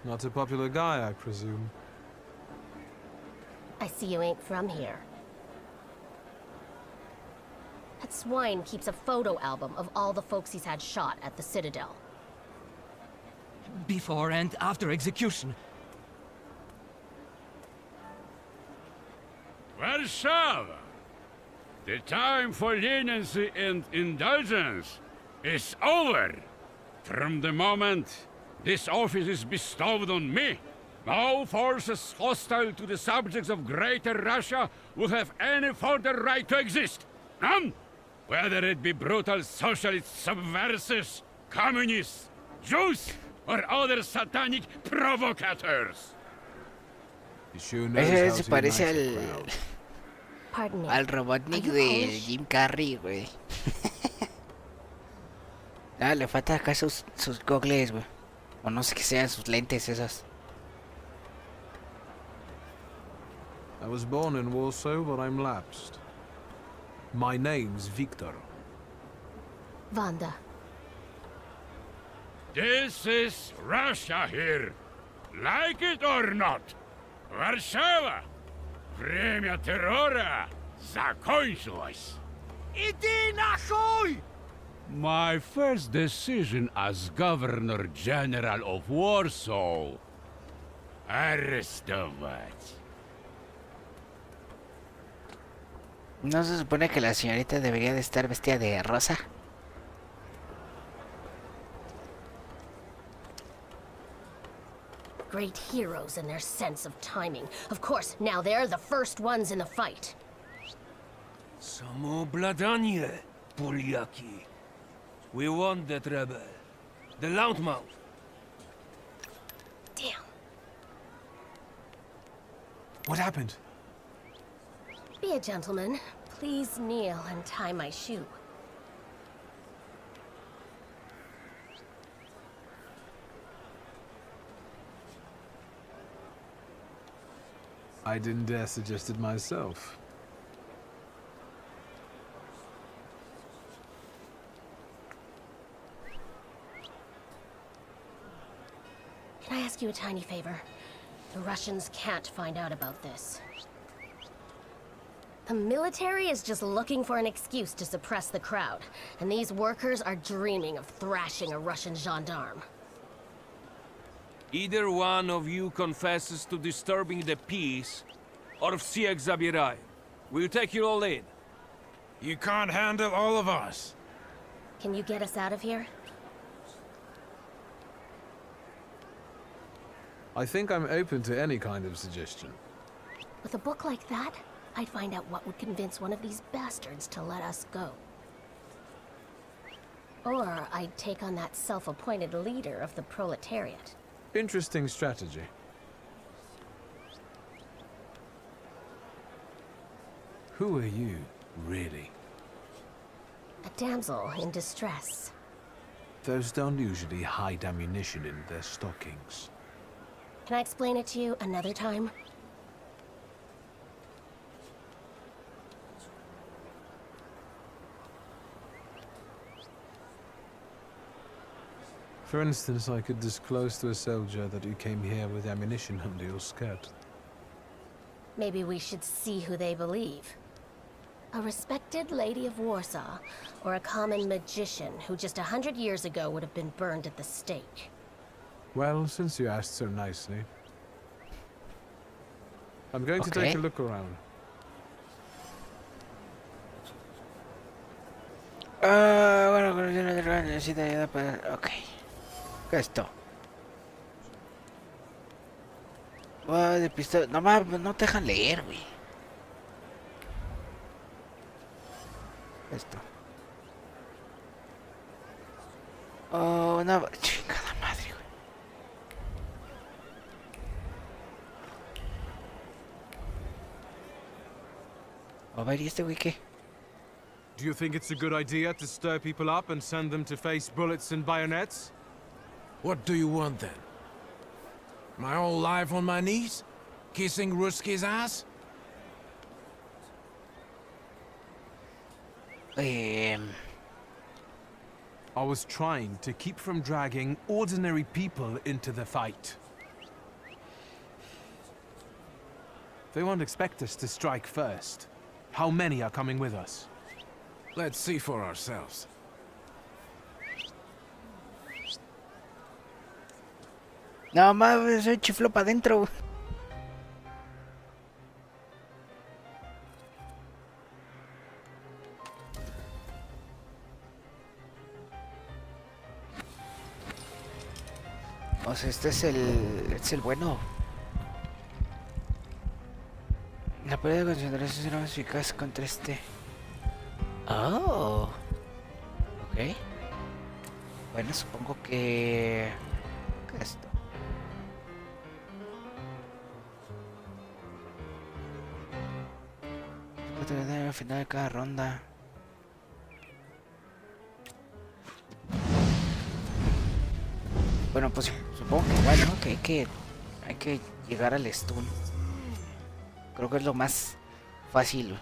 Not a popular guy, I presume. I see you ain't from here. That swine keeps a photo album of all the folks he's had shot at the Citadel. Before and after execution. Warsaw! The time for leniency and indulgence is over. From the moment this office is bestowed on me, no forces hostile to the subjects of Greater Russia will have any further right to exist. None! Whether it be brutal socialist subversives, communists, Jews, or other satanic provocators. Ese se parece Pardon me. al Robotnik de Jim Carrey, güey. Ah, le falta acá sus gogles, güey. O no sé qué sean sus lentes esas. I was born in Warsaw, but I'm lapsed. My name's Victor. Vanda. This is Russia here. Like it or not. Warszawa. Время террора закончилось. Иди нахуй! My first decision as Governor General of Warsaw. Arrestować. ¿No se supone que la señorita debería de estar vestida de rosa? Great heroes in their sense of timing. Of course, now they're the first ones in the fight. Samoobladanie, Polyaki. We want that rebel. The loudmouth. Damn. What happened? Be a gentleman. Please kneel and tie my shoe. I didn't dare suggest it myself. Can I ask you a tiny favor? The Russians can't find out about this. The military is just looking for an excuse to suppress the crowd, and these workers are dreaming of thrashing a Russian gendarme. Either one of you confesses to disturbing the peace, or всех забирай. We'll take you all in. You can't handle all of us. Can you get us out of here? I think I'm open to any kind of suggestion. With a book like that, I'd find out what would convince one of these bastards to let us go. Or I'd take on that self-appointed leader of the proletariat. Interesting strategy. Who are you, really? A damsel in distress. Those don't usually hide ammunition in their stockings. Can I explain it to you another time? For instance, I could disclose to a soldier that you came here with ammunition under your skirt. Maybe we should see who they believe. A respected lady of Warsaw, or a common magician who just 100 years ago would have been burned at the stake. Well, since you asked so nicely, I'm going to take a look around. Bueno, necesita ayuda para... Ok. ¿Qué es esto? De pistola... No mames, no te dejan leer, güey. Esto. Oh, una... Chingada madre, güey. A ver, ¿y este güey qué? Do you think it's a good idea to stir people up and send them to face bullets and bayonets? What do you want then? My whole life on my knees? Kissing Ruski's ass? I was trying to keep from dragging ordinary people into the fight. They won't expect us to strike first. How many are coming with us? Let's see for ourselves. No mames, soy chiflo para adentro. O sea, este es el bueno. La pérdida de concentración será más eficaz contra este. Oh. Ok. Bueno, supongo que... ¿Qué es esto? Al final de cada ronda. Bueno, pues supongo que igual, ¿no? Que hay que llegar al stun. Creo que es lo más fácil.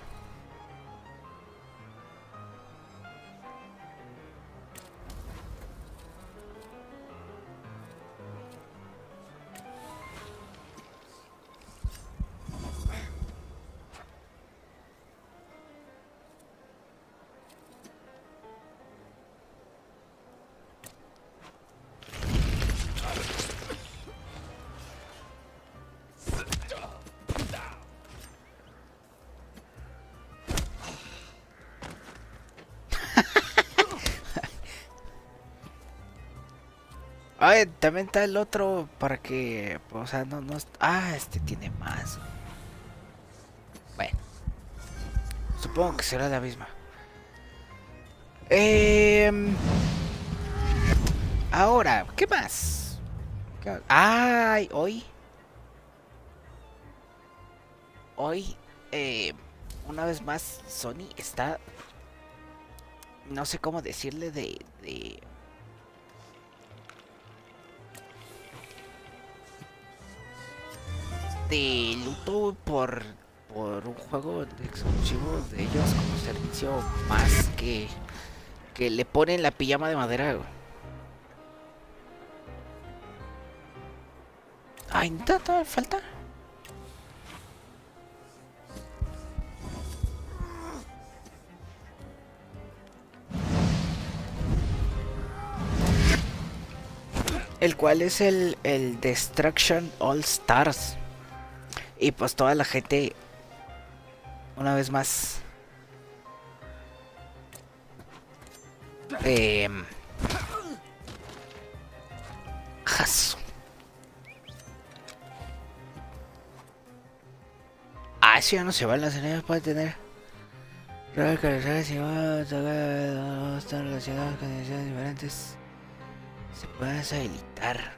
Ay, también está el otro para que, o sea, no, ah, este tiene más. Bueno, supongo que será la misma. Ahora, ¿qué más? Ay, hoy, una vez más, Sony está, no sé cómo decirle de luto por un juego exclusivo de ellos como servicio más que le ponen la pijama de madera. Ay, ¿todavía falta? El cual es el Destruction All Stars. Y pues toda la gente, una vez más, jaso. Eso ya no se va en las escenas, puede tener si va a estar relacionadas con condiciones diferentes. Se puede deshabilitar.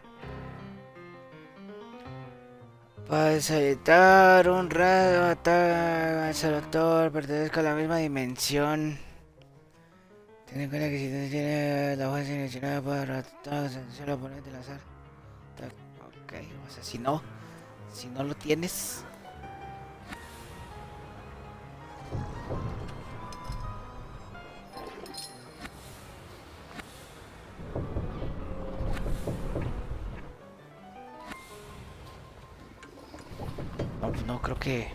Para deshabilitar un radio al selector pertenezca a la misma dimensión. Ten en cuenta que si no tiene la fuerza seleccionada para tratar la atención del oponente al azar. Ok, o sea, si no lo tienes. No, pues no, creo que...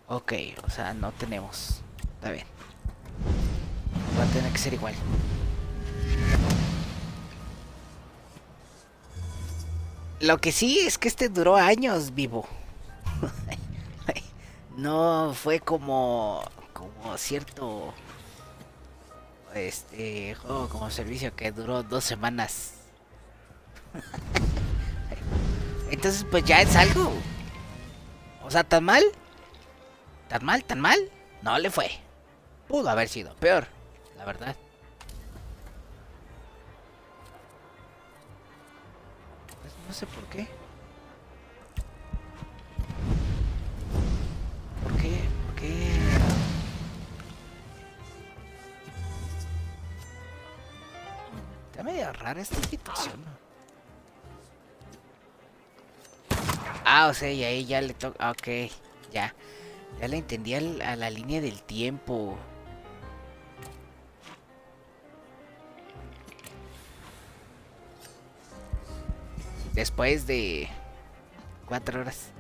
Ok, o sea, no tenemos. Está bien. Va a tener que ser igual. Lo que sí es que este duró años vivo. No fue como cierto juego como servicio que duró 2 semanas. Entonces pues ya es algo. O sea, tan mal no le fue. Pudo haber sido peor, la verdad. Pues no sé por qué. ¿Por qué? Está medio rara esta situación. Ah, o sea, y ahí ya le toca... Ok, ya. Ya le entendí a la línea del tiempo. Después de 4 horas.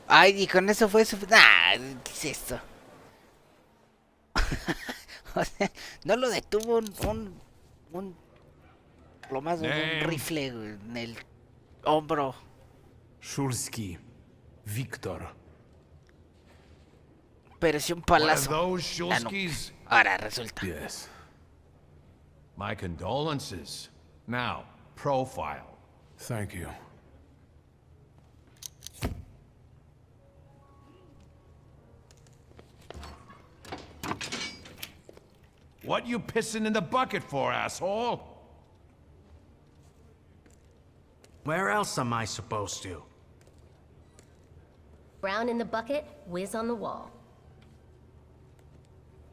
Ay, y con eso fue su... Nah, ¿qué es esto? O sea, no lo detuvo un plomazo de un rifle en el hombro. Szulski. Victor. Pero sí un One of palazo. those Ah, no. Shulskis? Ahora resulta. Yes. My condolences. Now, profile. Thank you. What you pissing in the bucket for, asshole? Where else am I supposed to? Brown in the bucket, whiz on the wall.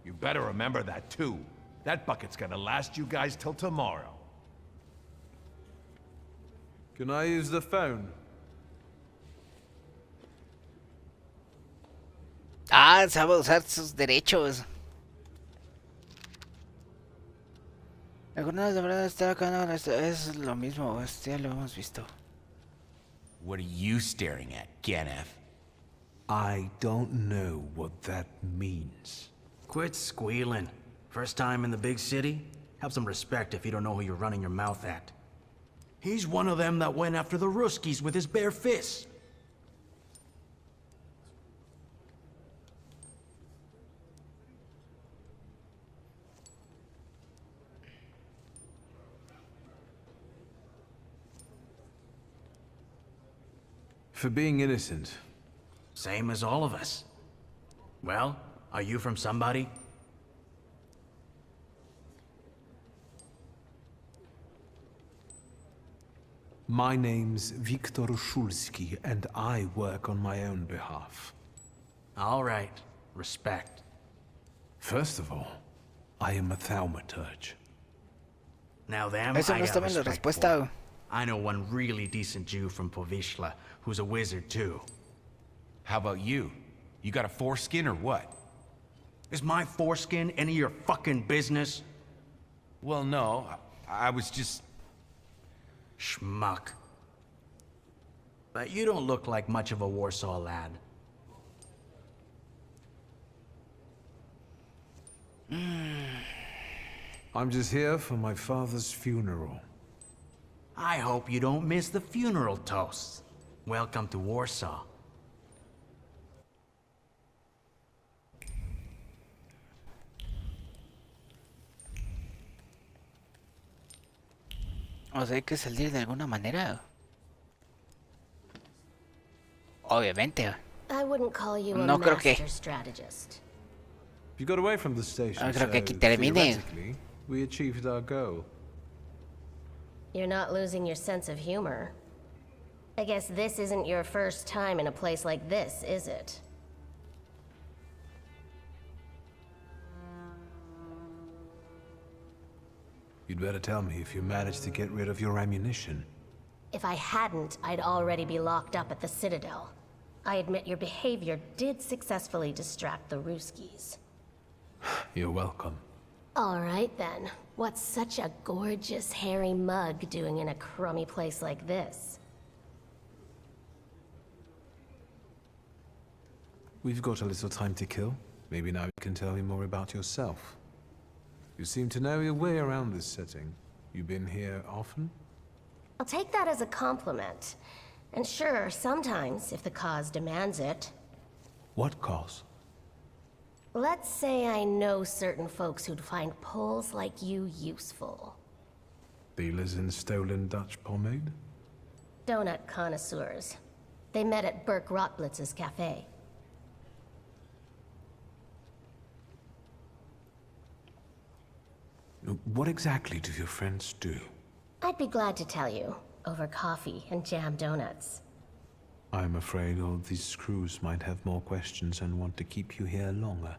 You better remember that, too. That bucket's gonna last you guys till tomorrow. Can I use the phone? Ah, sabe usar sus derechos. La jornada de verdad está acá. Es lo mismo, ya lo hemos visto. What are you staring at, Kenneth? I don't know what that means. Quit squealing. First time in the big city? Have some respect if you don't know who you're running your mouth at. He's one of them that went after the Ruskies with his bare fists. For being innocent. Same as all of us. Well, are you from somebody? My name's Viktor Szulski, and I work on my own behalf. All right. Respect. First of all, I am a Thaumaturge. Now them, Eso I no got estaba en la respect respuesta. for. I know one really decent Jew from Povishla who's a wizard too. How about you? You got a foreskin or what? Is my foreskin any of your fucking business? Well, no. I was just... Schmuck. But you don't look like much of a Warsaw lad. I'm just here for my father's funeral. I hope you don't miss the funeral toasts. Welcome to Warsaw. O sea, hay que salir de alguna manera. Obviamente. I wouldn't call you a No creo que. master strategist. You got away from the station, Ah, creo que aquí so termine. theoretically, we achieved our goal. You're not losing your sense of humor. I guess this isn't your first time in a place like this, is it? You'd better tell me if you managed to get rid of your ammunition. If I hadn't, I'd already be locked up at the Citadel. I admit your behavior did successfully distract the Ruskies. You're welcome. All right then. What's such a gorgeous, hairy mug doing in a crummy place like this? We've got a little time to kill. Maybe now you can tell me more about yourself. You seem to know your way around this setting. You been here often? I'll take that as a compliment. And sure, sometimes, if the cause demands it. What cause? Let's say I know certain folks who'd find pulls like you useful. Dealers in stolen Dutch pomade? Donut connoisseurs. They met at Burke Rotblitz's cafe. What exactly do your friends do? I'd be glad to tell you, over coffee and jam donuts. I'm afraid all these crews might have more questions and want to keep you here longer.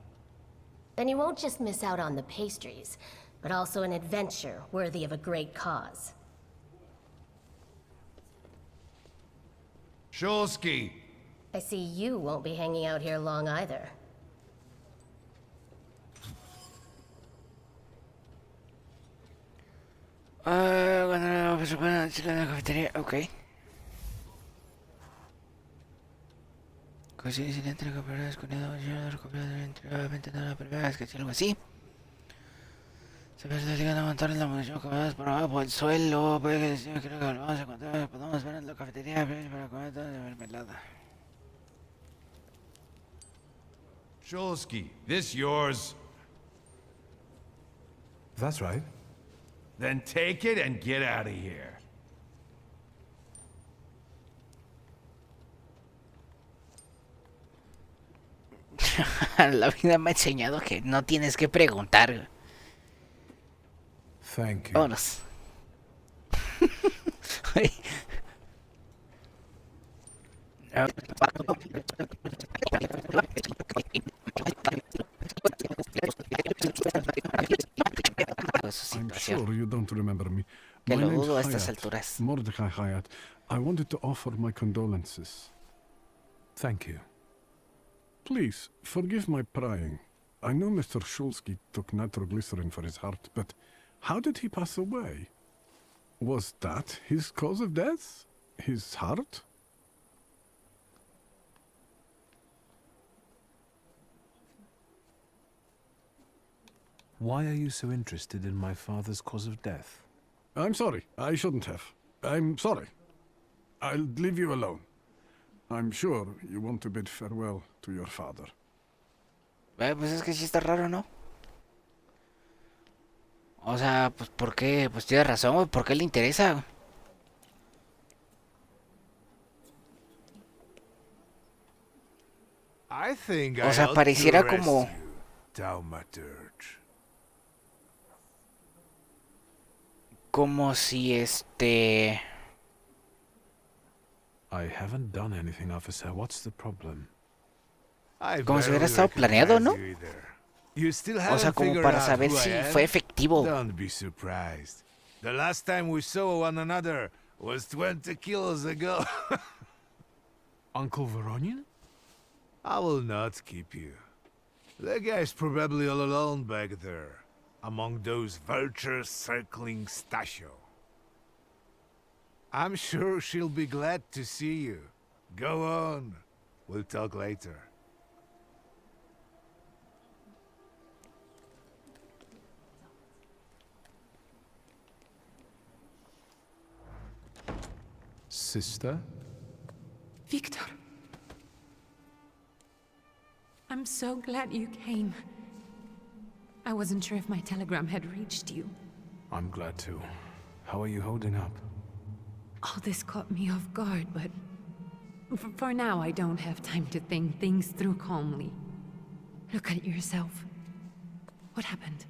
Then you won't just miss out on the pastries, but also an adventure worthy of a great cause. Shulsky! I see you won't be hanging out here long either. Cuando se puede en la cafetería, ok. Cosas y entre cooperadas con el recopilador entre la primera vez que es algo así. Se ve que a montar en la munición comidas por abajo por el suelo. Puede que decir que lo vamos a encontrar. Podemos ver en la cafetería para comer toda la mermelada. Shulsky, this yours? That's right. Then take it and get out of here. La vida me ha enseñado que no tienes que preguntar. Thank you. Vámonos. I'm sure you don't remember me. Que My lo name's dudo a estas Hayat, alturas. Mordecai Hayat. I wanted to offer my condolences. Thank you. Please, forgive my prying. I know Mr. Shulsky took nitroglycerin for his heart, but how did he pass away? Was that his cause of death? His heart? Why are you so interested in my father's cause of death? I'm sorry. I shouldn't have. I'm sorry. I'll leave you alone. I'm sure you want to bid farewell to your father. Pues es que sí está raro, ¿no? O sea, pues ¿por qué? Pues tiene razón, ¿por qué le interesa? O sea, pareciera como... Como si I haven't done anything, officer. What's the problem? Como si hubiera estado planeado, ¿no? O sea, como para saber si fue efectivo. Don't be surprised. The last time we saw one another was 20 kilos ago. Uncle Veronian? I will not keep you. The guy's probably all alone back there, among those vultures circling Stasio. I'm sure she'll be glad to see you. Go on. We'll talk later. Sister? Victor. I'm so glad you came. I wasn't sure if my telegram had reached you. I'm glad to. How are you holding up? All this caught me off guard, but... For now, I don't have time to think things through calmly. Look at yourself. What happened?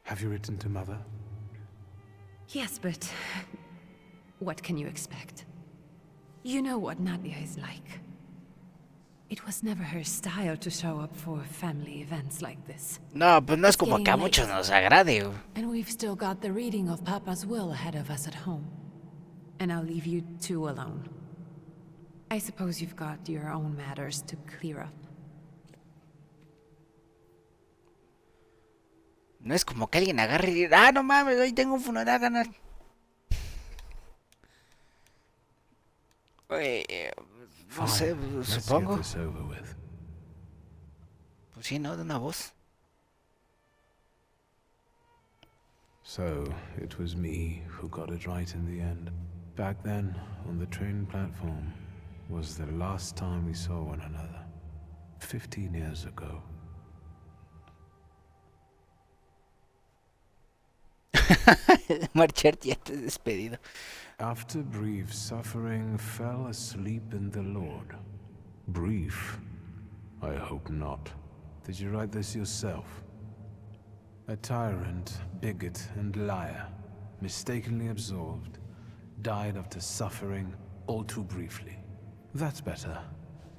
Have you written to Mother? Yes, but... what can you expect? You know what Nadia is like. It was never her style to show up for family events like this. No, pues no es como que a muchos nos agrade. And we've still got the reading of Papa's will ahead of us at home. And I'll leave you two alone. I suppose you've got your own matters to clear up. No es como que alguien agarre y diga, ah, no mames, hoy tengo un funeral a ganar. No sé, supongo. Pues sí, ¿no? De una voz. So, it was me who got it right in the end. Back then, on the train platform, was the last time we saw one another. 15 years ago. Marchar ya te he despedido. after brief suffering, fell asleep in the Lord. Brief? I hope not. Did you write this yourself? A tyrant, bigot, and liar, mistakenly absolved, died after suffering all too briefly. That's better,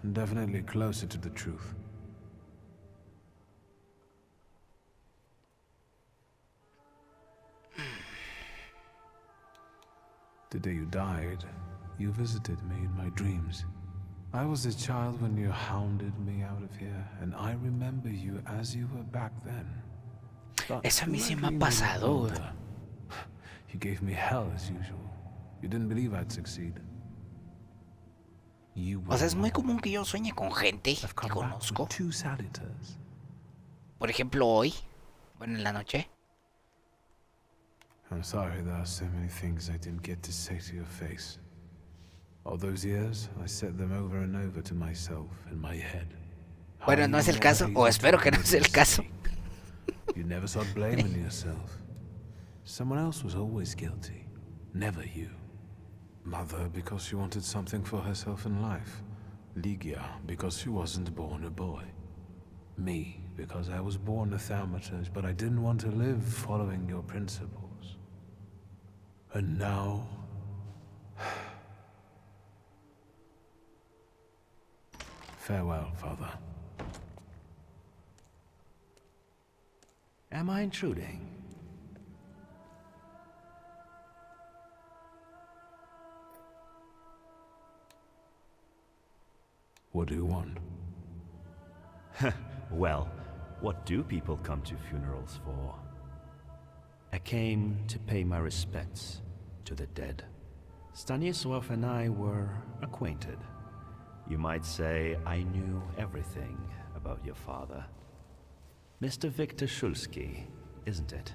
and definitely closer to the truth. The day you died, you visited me in my dreams. I was a child when you hounded me out of here, and I remember you as you were back then. But Eso a mí sí me ha like pasado. older, you gave me hell as usual. You didn't believe I'd succeed. You O sea, es muy común que yo sueñe con gente que conozco. two saluters. Por ejemplo, hoy. Bueno, en la noche. I'm sorry there are so many things I didn't get to say to your face. All those years, I said them over and over to myself in my head. Bueno, no es el caso, o espero que no sea el caso. You never sought blame in yourself. Someone else was always guilty, never you. Mother because she wanted something for herself in life. Ligia because she wasn't born a boy. Me because I was born a Thaumaturge, but I didn't want to live following your principles. And now... Farewell, Father. Am I intruding? What do you want? Well, what do people come to funerals for? I came to pay my respects to the dead. Stanisław and I were acquainted. You might say I knew everything about your father. Mr. Victor Szulski, isn't it?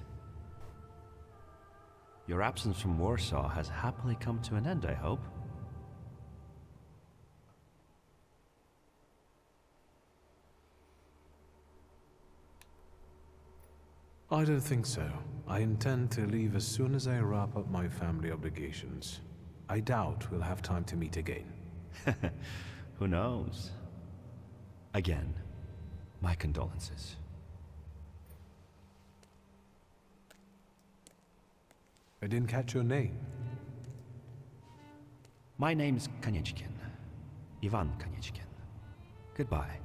Your absence from Warsaw has happily come to an end, I hope. I don't think so. I intend to leave as soon as I wrap up my family obligations. I doubt we'll have time to meet again. Who knows? Again, my condolences. I didn't catch your name. My name's Kanieczkin. Ivan Kanieczkin. Goodbye.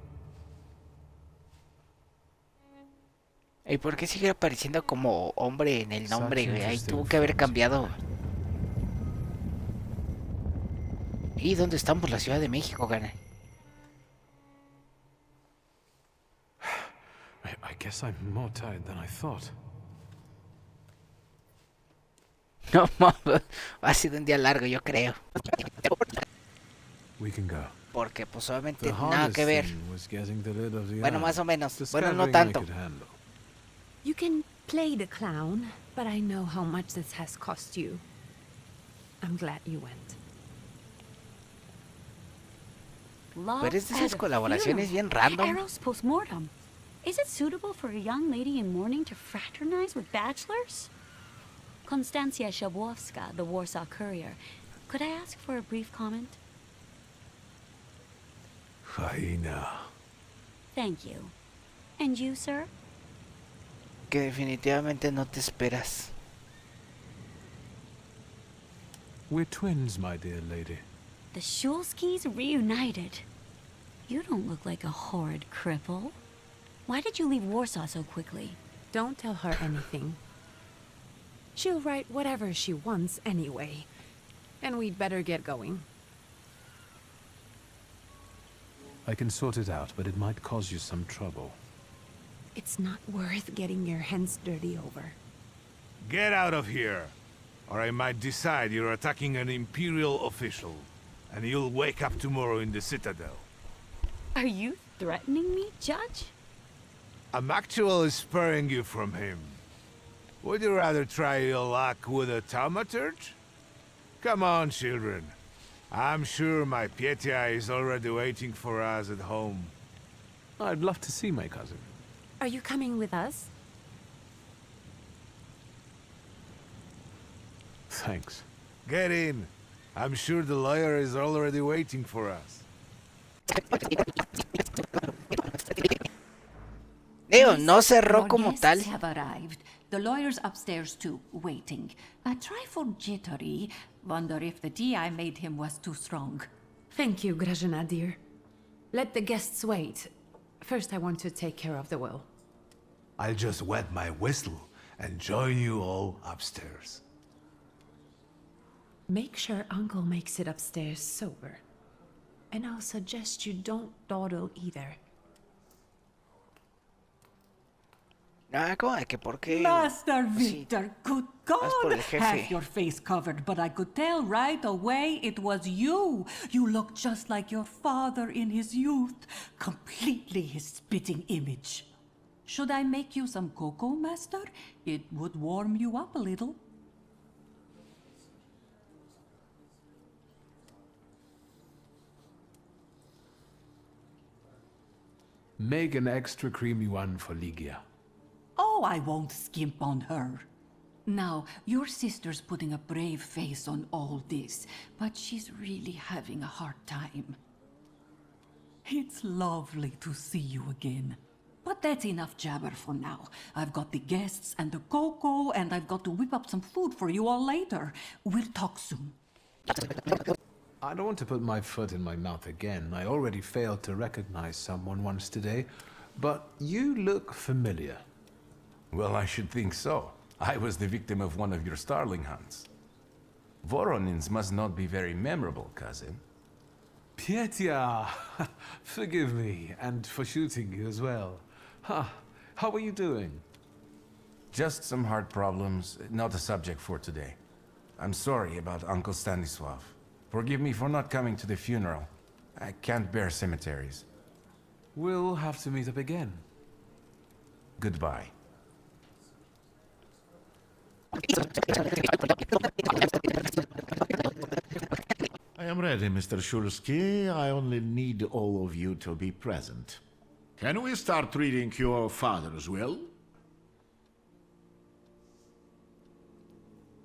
¿Y por qué sigue apareciendo como hombre en el nombre, güey? Ahí tuvo que haber cambiado. ¿Y dónde estamos? La Ciudad de México, gana. I guess I'm more tired than I thought. No, mames. Ha sido un día largo, yo creo. We can go. Porque pues obviamente nada que ver. Bueno, más o menos. Bueno, no Discovering tanto. I could handle. You can play the clown, but I know how much this has cost you. I'm glad you went. Pero es de esas colaboraciones bien random. Eros postmortem. Is it suitable for a young lady in mourning to fraternize with bachelors? Konstancja Szabłowska, the Warsaw Courier. Could I ask for a brief comment? Hyena. Thank you. And you, sir? Que definitivamente no te esperas. We're twins, my dear lady. The Szulskis reunited. You don't look like a horrid cripple. Why did you leave Warsaw so quickly? Don't tell her anything. She'll write whatever she wants anyway. And we'd better get going. I can sort it out, but it might cause you some trouble. It's not worth getting your hands dirty over. Get out of here, or I might decide you're attacking an Imperial official, and you'll wake up tomorrow in the Citadel. Are you threatening me, Judge? I'm actually sparing you from him. Would you rather try your luck with a Thaumaturge? Come on, children. I'm sure my Pietia is already waiting for us at home. I'd love to see my cousin. Are you coming with us? Thanks. Get in. I'm sure the lawyer is already waiting for us. Digo, no cerró Your como guests tal. have arrived. The lawyer's upstairs too, waiting. A trifle jittery. Wonder if the tea I made him was too strong. Thank you, Grażyna, dear. Let the guests wait. First, I want to take care of the will. I'll just wet my whistle and join you all upstairs. Make sure Uncle makes it upstairs sober. And I'll suggest you don't dawdle either. Ah, como de que por qué. Master Sí. Victor, good Vas por el God! jefe. Have your face covered, but I could tell right away it was you. You look just like your father in his youth. Completely his spitting image. Should I make you some cocoa, Master? It would warm you up a little. Make an extra creamy one for Ligia. Oh, I won't skimp on her. Now, your sister's putting a brave face on all this, but she's really having a hard time. It's lovely to see you again. But that's enough jabber for now. I've got the guests and the cocoa, and I've got to whip up some food for you all later. We'll talk soon. I don't want to put my foot in my mouth again. I already failed to recognize someone once today, but you look familiar. Well, I should think so. I was the victim of one of your starling hunts. Voronins must not be very memorable, cousin. Pietia! Forgive me, and for shooting you as well. How are you doing? Just some heart problems, not a subject for today. I'm sorry about Uncle Stanislav. Forgive me for not coming to the funeral. I can't bear cemeteries. We'll have to meet up again. Goodbye. I am ready, Mr. Shulsky. I only need all of you to be present. Can we start reading your father's will?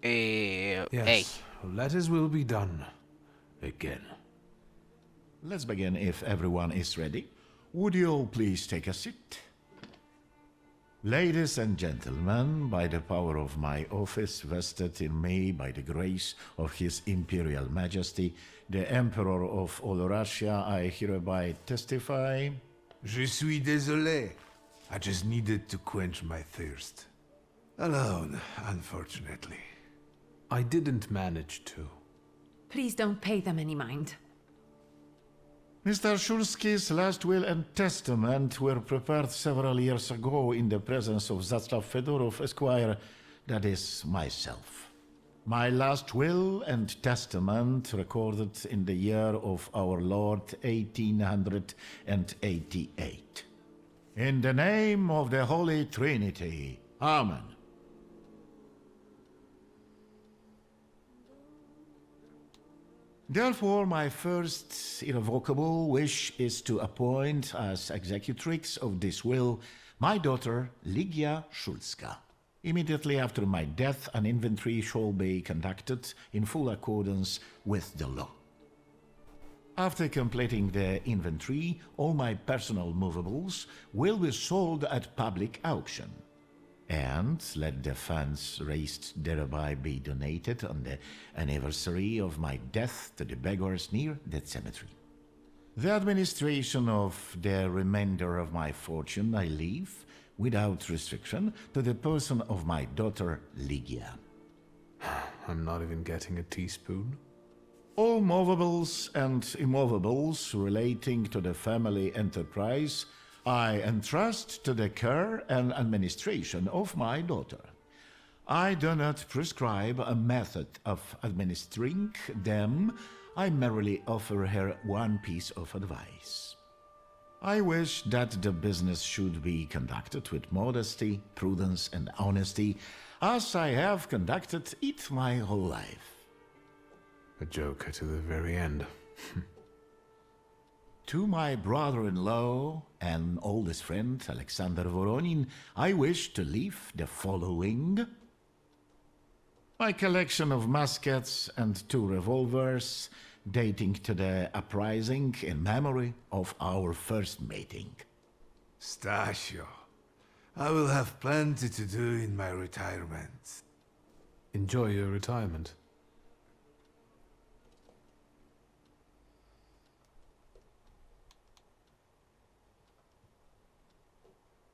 Yes, Hey. let his will be done. Again. Let's begin if everyone is ready. Would you all please take a seat? Ladies and gentlemen, by the power of my office vested in me by the grace of His Imperial Majesty, the Emperor of all Russia, I hereby testify. Je suis désolé. I just needed to quench my thirst. Alone, unfortunately. I didn't manage to. Please don't pay them any mind. Mr. Shulsky's last will and testament were prepared several years ago in the presence of Zaslav Fedorov, Esquire, that is, myself. My last will and testament recorded in the year of our Lord 1888. In the name of the Holy Trinity. Amen. Therefore, my first irrevocable wish is to appoint as executrix of this will my daughter Ligia Szulska. Immediately after my death, an inventory shall be conducted in full accordance with the law. After completing the inventory, all my personal movables will be sold at public auction. And let the funds raised thereby be donated on the anniversary of my death to the beggars near that cemetery. The administration of the remainder of my fortune I leave, without restriction, to the person of my daughter Ligia. I'm not even getting a teaspoon. All movables and immovables relating to the family enterprise I entrust to the care and administration of my daughter. I do not prescribe a method of administering them. I merely offer her one piece of advice. I wish that the business should be conducted with modesty, prudence, and honesty, as I have conducted it my whole life. A joker to the very end. To my brother-in-law and oldest friend, Alexander Voronin, I wish to leave the following. My collection of muskets and 2 revolvers, dating to the uprising in memory of our first mating. Stasio, I will have plenty to do in my retirement. Enjoy your retirement.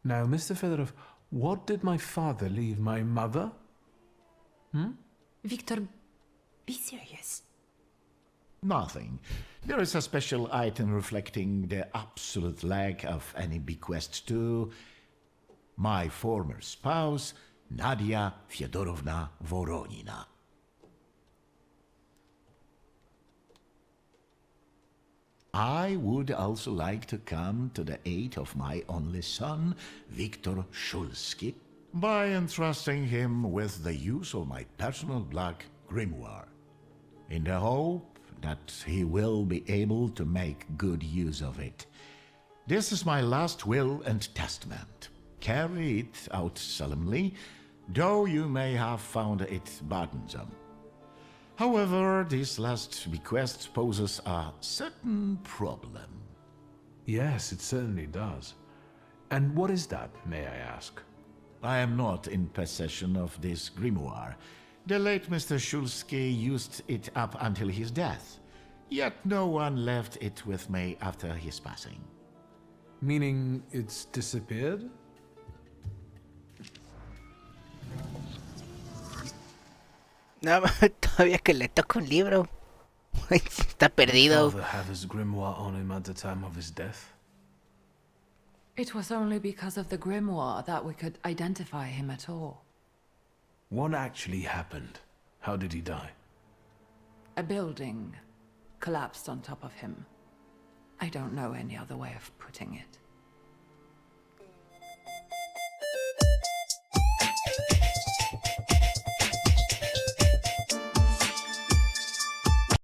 Now, Mr. Fedorov, what did my father leave my mother? Victor, be serious. Nothing. There is a special item reflecting the absolute lack of any bequest to my former spouse, Nadia Fyodorovna Voronina. I would also like to come to the aid of my only son, Viktor Shulsky, by entrusting him with the use of my personal black grimoire, in the hope that he will be able to make good use of it. This is my last will and testament. Carry it out solemnly, though you may have found it burdensome. However, this last bequest poses a certain problem. Yes, it certainly does. And what is that, may I ask? I am not in possession of this grimoire. The late Mr. Shulsky used it up until his death, yet no one left it with me after his passing. Meaning it's disappeared? No, todavía que le toca un libro. Está perdido. Father had his grimoire on him at the time of his death. It was only because of the grimoire that we could identify him at all. What actually happened? How did he die? A building collapsed on top of him. I don't know any other way of putting it.